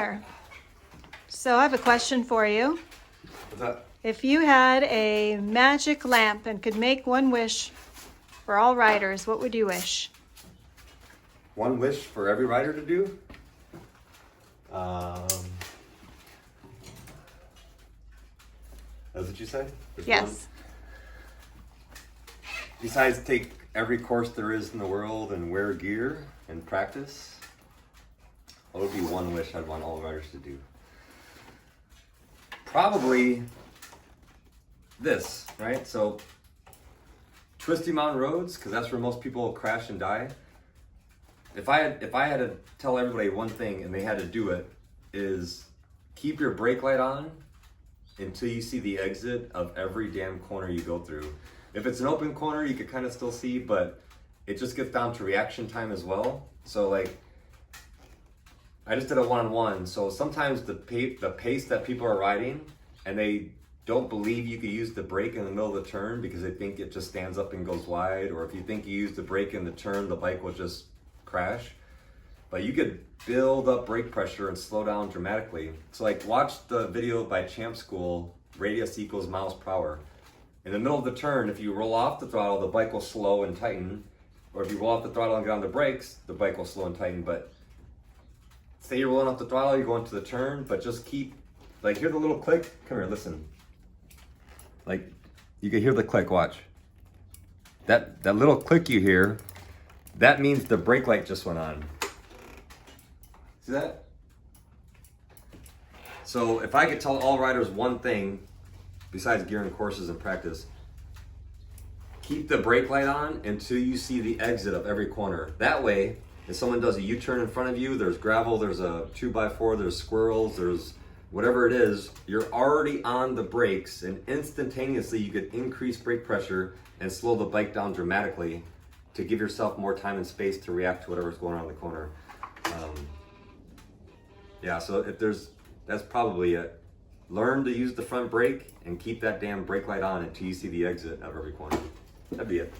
there. So I have a question for you. What's that? If you had a magic lamp and could make one wish for all riders, what would you wish? One wish for every rider to do? That's what you said? There's Yes. one? Besides take every course there is in the world and wear gear and practice, what would be one wish I'd want all riders to do? Probably this, right? So twisty mountain roads, because that's where most people crash and die. If I had to tell everybody one thing and they had to do it, is keep your brake light on until you see the exit of every damn corner you go through. If it's an open corner, you could kind of still see, but it just gets down to reaction time as well. So like, I just did a one-on-one. So sometimes the pace that people are riding, and they don't believe you could use the brake in the middle of the turn because they think it just stands up and goes wide, or if you think you use the brake in the turn, the bike will just crash. But you could build up brake pressure and slow down dramatically. So like, watch the video by Champ School, radius equals miles per hour. In the middle of the turn, if you roll off the throttle, the bike will slow and tighten. Or if you roll off the throttle and get on the brakes, the bike will slow and tighten. But say you're rolling off the throttle, you're going to the turn, but just keep, like, hear the little click? Come here, listen. Like, you can hear the click, watch. That little click you hear, that means the brake light just went on. See that? So if I could tell all riders one thing, besides gear and courses and practice, keep the brake light on until you see the exit of every corner. That way, if someone does a U-turn in front of you, there's gravel, there's a 2x4, there's squirrels, there's whatever it is, you're already on the brakes, and instantaneously you could increase brake pressure and slow the bike down dramatically to give yourself more time and space to react to whatever's going on in the corner. Yeah, so that's probably it. Learn to use the front brake and keep that damn brake light on until you see the exit of every corner. That'd be it.